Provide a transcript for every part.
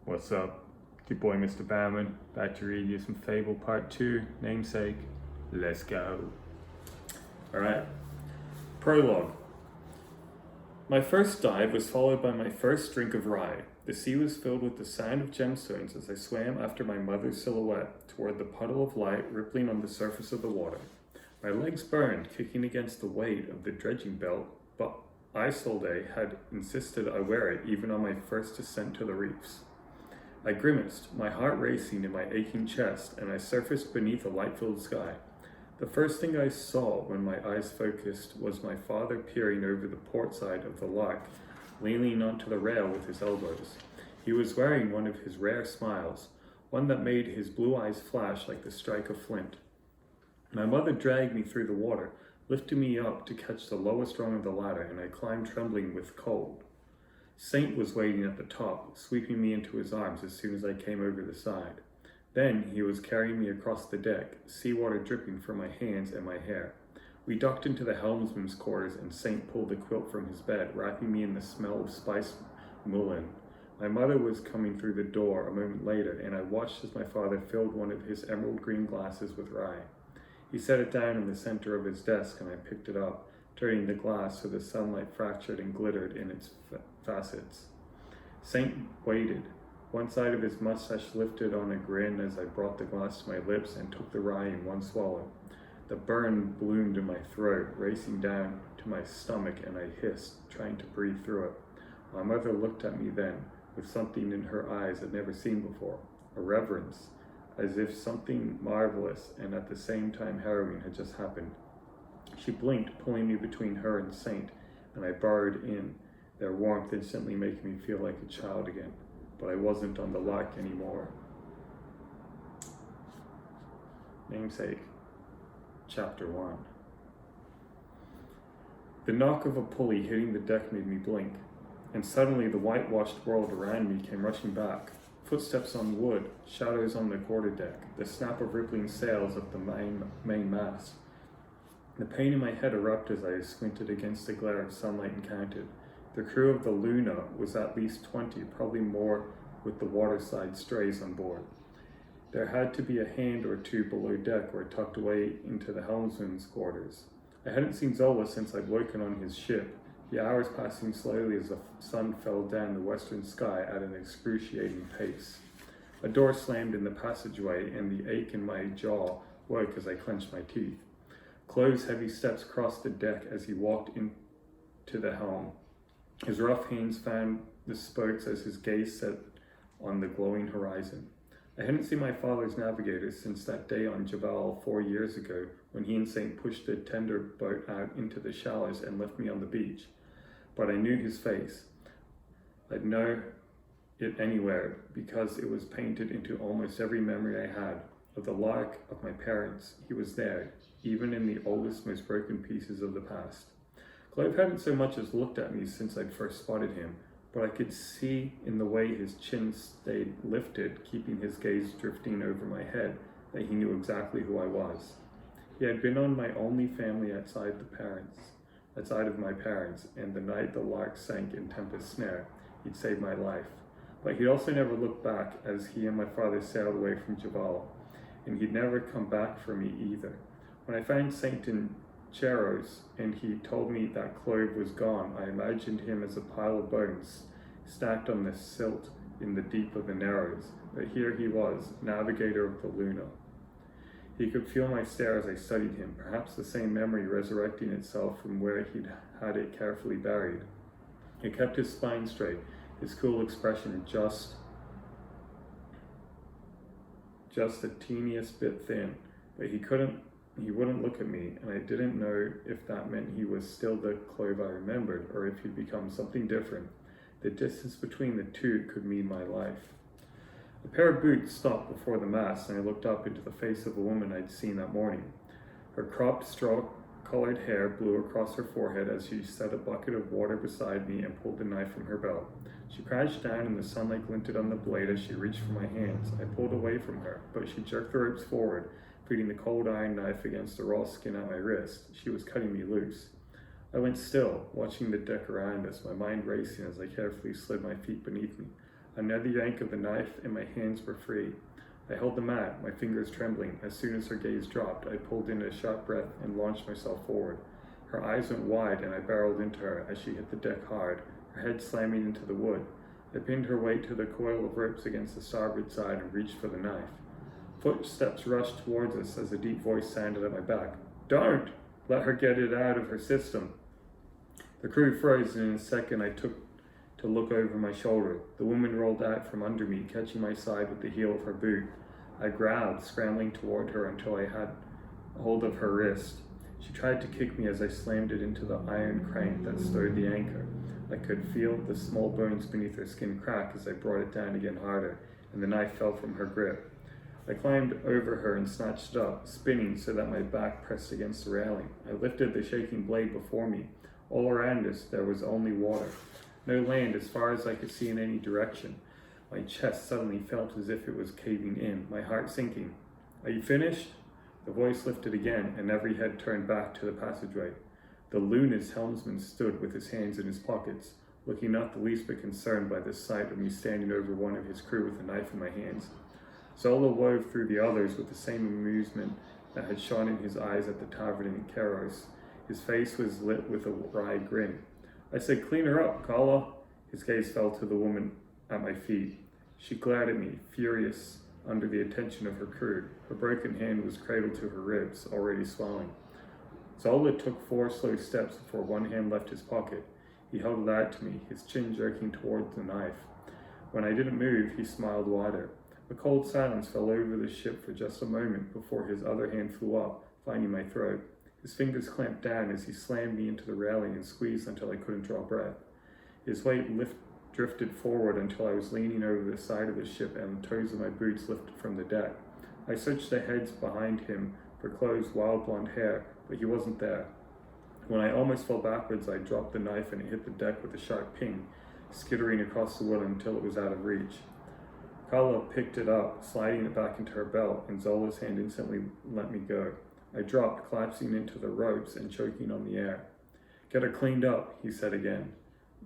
What's up? It's your boy Mr. Bauman, back to read you some Fable Part 2, Namesake. Let's go. Alright. Prologue. My first dive was followed by my first drink of rye. The sea was filled with the sound of gemstones as I swam after my mother's silhouette toward the puddle of light rippling on the surface of the water. My legs burned, kicking against the weight of the dredging belt, but Isolde had insisted I wear it even on my first descent to the reefs. I grimaced, my heart racing in my aching chest, and I surfaced beneath a light-filled sky. The first thing I saw when my eyes focused was my father peering over the port side of the Lark, leaning onto the rail with his elbows. He was wearing one of his rare smiles, one that made his blue eyes flash like the strike of flint. My mother dragged me through the water, lifting me up to catch the lowest rung of the ladder, and I climbed trembling with cold. Saint was waiting at the top, sweeping me into his arms as soon as I came over the side. Then he was carrying me across the deck, seawater dripping from my hands and my hair. We ducked into the helmsman's quarters and Saint pulled the quilt from his bed, wrapping me in the smell of spiced mullein. My mother was coming through the door a moment later, and I watched as my father filled one of his emerald green glasses with rye. He set it down in the center of his desk and I picked it up, turning the glass so the sunlight fractured and glittered in its facets. Saint waited, one side of his mustache lifted on a grin as I brought the glass to my lips and took the rye in one swallow. The burn bloomed in my throat, racing down to my stomach, and I hissed, trying to breathe through it. My mother looked at me then, with something in her eyes I'd never seen before, a reverence, as if something marvelous and at the same time harrowing had just happened. She blinked, pulling me between her and Saint, and I burrowed in, their warmth instantly making me feel like a child again. But I wasn't on the Lark anymore. Namesake, Chapter 1. The knock of a pulley hitting the deck made me blink, and suddenly the whitewashed world around me came rushing back. Footsteps on wood, shadows on the quarterdeck, the snap of rippling sails up the main mast. The pain in my head erupted as I squinted against the glare of sunlight and counted. The crew of the Luna was at least 20, probably more with the waterside strays on board. There had to be a hand or two below deck or tucked away into the helmsman's quarters. I hadn't seen Zola since I'd woken on his ship, the hours passing slowly as the sun fell down the western sky at an excruciating pace. A door slammed in the passageway and the ache in my jaw woke as I clenched my teeth. Chloe's heavy steps crossed the deck as he walked into the helm. His rough hands found the spokes as his gaze set on the glowing horizon. I hadn't seen my father's navigator since that day on Jabal 4 years ago when he and Saint pushed the tender boat out into the shallows and left me on the beach. But I knew his face. I'd know it anywhere because it was painted into almost every memory I had. Of the Lark, of my parents, he was there, even in the oldest, most broken pieces of the past. Clive hadn't so much as looked at me since I'd first spotted him, but I could see in the way his chin stayed lifted, keeping his gaze drifting over my head, that he knew exactly who I was. He had been on my only family outside of my parents, and the night the Lark sank in Tempest Snare, he'd saved my life. But he'd also never looked back as he and my father sailed away from Jabal, and he'd never come back for me either. When I found Saint in Cheros, and he told me that Clove was gone, I imagined him as a pile of bones stacked on the silt in the deep of the Narrows, but here he was, navigator of the Luna. He could feel my stare as I studied him, perhaps the same memory resurrecting itself from where he'd had it carefully buried. He kept his spine straight, his cool expression just the teeniest bit thin, but he wouldn't look at me, and I didn't know if that meant he was still the Clove I remembered, or if he'd become something different. The distance between the two could mean my life. A pair of boots stopped before the mast, and I looked up into the face of a woman I'd seen that morning. Her cropped, straw-colored hair blew across her forehead as she set a bucket of water beside me and pulled the knife from her belt. She crouched down, and the sunlight glinted on the blade as she reached for my hands. I pulled away from her, but she jerked the ropes forward, feeding the cold iron knife against the raw skin at my wrist. She was cutting me loose. I went still, watching the deck around us, my mind racing as I carefully slid my feet beneath me. Another yank of the knife, and my hands were free. I held the mat, my fingers trembling. As soon as her gaze dropped, I pulled in a sharp breath and launched myself forward. Her eyes went wide, and I barreled into her as she hit the deck hard, her head slamming into the wood. I pinned her weight to the coil of ropes against the starboard side and reached for the knife. Footsteps rushed towards us as a deep voice sounded at my back. "Don't! Let her get it out of her system." The crew froze, and in a second I took to look over my shoulder. The woman rolled out from under me, catching my side with the heel of her boot. I growled, scrambling toward her until I had hold of her wrist. She tried to kick me as I slammed it into the iron crank that stowed the anchor. I could feel the small bones beneath her skin crack as I brought it down again harder, and the knife fell from her grip. I climbed over her and snatched it up, spinning so that my back pressed against the railing. I lifted the shaking blade before me. All around us there was only water. No land as far as I could see in any direction. My chest suddenly felt as if it was caving in, my heart sinking. "Are you finished?" The voice lifted again, and every head turned back to the passageway. The Luna's helmsman stood with his hands in his pockets, looking not the least bit concerned by the sight of me standing over one of his crew with a knife in my hands. Zola wove through the others with the same amusement that had shone in his eyes at the tavern in Keros. His face was lit with a wry grin. I said, "Clean her up, Kala." His gaze fell to the woman at my feet. She glared at me, furious under the attention of her crew. Her broken hand was cradled to her ribs, already swelling. Zola took 4 slow steps before one hand left his pocket. He held it out to me, his chin jerking towards the knife. When I didn't move, he smiled wider. A cold silence fell over the ship for just a moment before his other hand flew up, finding my throat. His fingers clamped down as he slammed me into the railing and squeezed until I couldn't draw breath. His weight drifted forward until I was leaning over the side of the ship and the toes of my boots lifted from the deck. I searched the heads behind him for Chloe's wild blonde hair, but he wasn't there. When I almost fell backwards, I dropped the knife and it hit the deck with a sharp ping, skittering across the wood until it was out of reach. Kala picked it up, sliding it back into her belt, and Zola's hand instantly let me go. I dropped, collapsing into the ropes and choking on the air. "Get her cleaned up," he said again.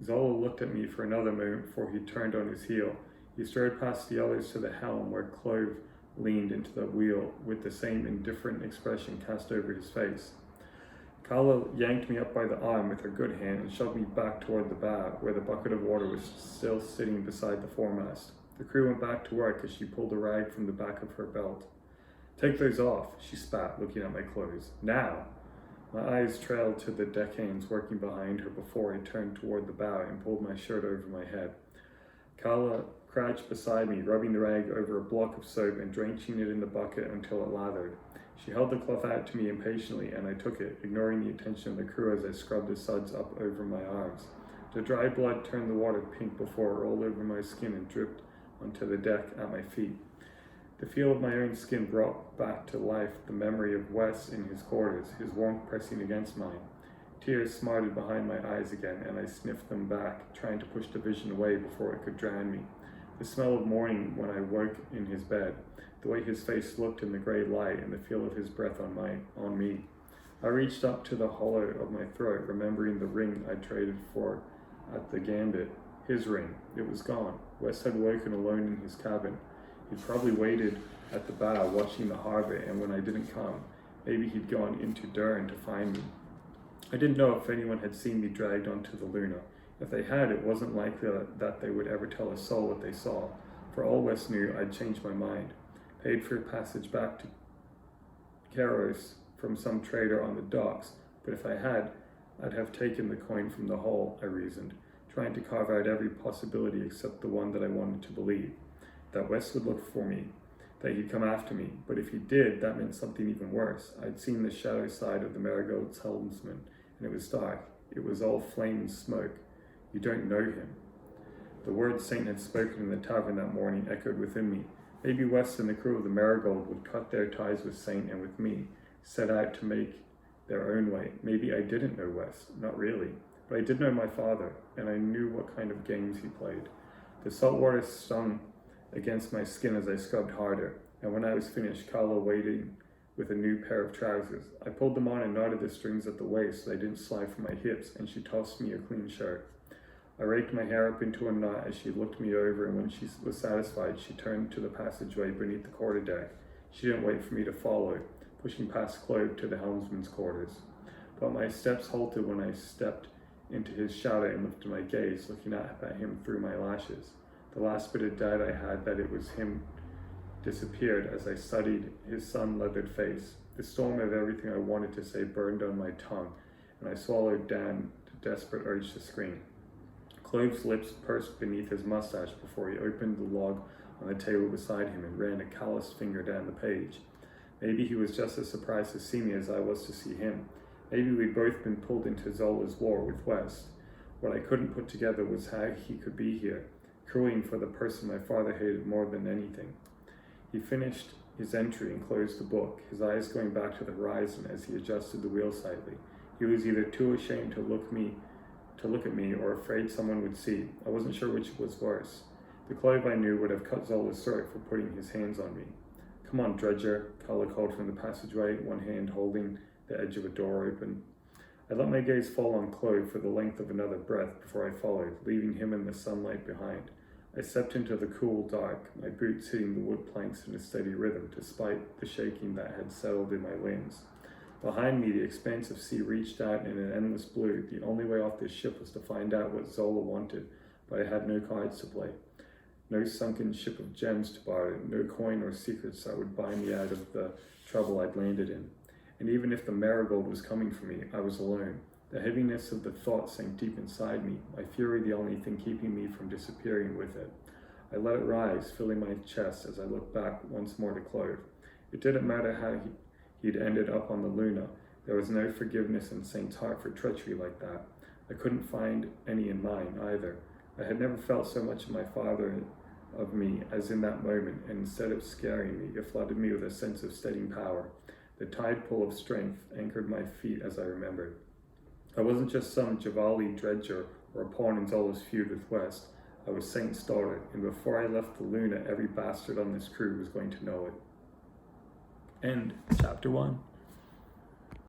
Zola looked at me for another moment before he turned on his heel. He strode past the others to the helm where Clove leaned into the wheel with the same indifferent expression cast over his face. Kala yanked me up by the arm with her good hand and shoved me back toward the bow, where the bucket of water was still sitting beside the foremast. The crew went back to work as she pulled a rag from the back of her belt. "Take those off," she spat, looking at my clothes. "Now!" My eyes trailed to the deckhands working behind her before I turned toward the bow and pulled my shirt over my head. Kala crouched beside me, rubbing the rag over a block of soap and drenching it in the bucket until it lathered. She held the cloth out to me impatiently, and I took it, ignoring the attention of the crew as I scrubbed the suds up over my arms. The dry blood turned the water pink before it rolled over my skin and dripped onto the deck at my feet. The feel of my own skin brought back to life the memory of Wes in his quarters, his warmth pressing against mine. Tears smarted behind my eyes again, and I sniffed them back, trying to push the vision away before it could drown me. The smell of morning when I woke in his bed, the way his face looked in the gray light, and the feel of his breath on me. I reached up to the hollow of my throat, remembering the ring I traded for at the Gambit. His ring. It was gone. Wes had woken alone in his cabin. He'd probably waited at the bow watching the harbor, and when I didn't come, maybe he'd gone into Durham to find me. I didn't know if anyone had seen me dragged onto the Luna. If they had, it wasn't likely that they would ever tell a soul what they saw. For all Wes knew, I'd changed my mind. Paid for a passage back to Keros from some trader on the docks, but if I had, I'd have taken the coin from the hull, I reasoned, trying to carve out every possibility except the one that I wanted to believe. That Wes would look for me, that he'd come after me, but if he did, that meant something even worse. I'd seen the shadow side of the Marigold's helmsman, and it was dark. It was all flame and smoke. You don't know him. The words Saint had spoken in the tavern that morning echoed within me. Maybe Wes and the crew of the Marigold would cut their ties with Saint and with me, set out to make their own way. Maybe I didn't know Wes, not really, but I did know my father, and I knew what kind of games he played. The salt water stung against my skin as I scrubbed harder, and when I was finished, Kala waiting with a new pair of trousers. I pulled them on and knotted the strings at the waist so they didn't slide from my hips, and she tossed me a clean shirt. I raked my hair up into a knot as she looked me over, and when she was satisfied, she turned to the passageway beneath the quarterdeck. She didn't wait for me to follow, pushing past Claude to the helmsman's quarters. But my steps halted when I stepped into his shadow and lifted my gaze, looking at him through my lashes. The last bit of doubt I had that it was him disappeared as I studied his sun-leathered face. The storm of everything I wanted to say burned on my tongue, and I swallowed down the desperate urge to scream. Claude's lips pursed beneath his mustache before he opened the log on the table beside him and ran a calloused finger down the page. Maybe he was just as surprised to see me as I was to see him. Maybe we'd both been pulled into Zola's war with West. What I couldn't put together was how he could be here, crewing for the person my father hated more than anything. He finished his entry and closed the book, his eyes going back to the horizon as he adjusted the wheel slightly. He was either too ashamed to look at me or afraid someone would see. I wasn't sure which was worse. The Clive I knew would have cut Zola's throat for putting his hands on me. "Come on, Dredger," Kala called from the passageway, one hand holding the edge of a door open. I let my gaze fall on Claude for the length of another breath before I followed, leaving him in the sunlight behind. I stepped into the cool dark, my boots hitting the wood planks in a steady rhythm, despite the shaking that had settled in my limbs. Behind me, the expanse of sea reached out in an endless blue. The only way off this ship was to find out what Zola wanted, but I had no cards to play. No sunken ship of gems to borrow, no coin or secrets that would buy me out of the trouble I'd landed in. And even if the marigold was coming for me, I was alone. The heaviness of the thought sank deep inside me, my fury the only thing keeping me from disappearing with it. I let it rise, filling my chest as I looked back once more to Claude. It didn't matter how he'd ended up on the Luna. There was no forgiveness in Saint's heart for treachery like that. I couldn't find any in mine either. I had never felt so much of my father of me as in that moment, and instead of scaring me, it flooded me with a sense of steadying power. The tide pull of strength anchored my feet as I remembered. I wasn't just some Javali dredger or a pawn in Zola's feud with West. I was Saint's daughter, and before I left the Luna, every bastard on this crew was going to know it. End chapter 1.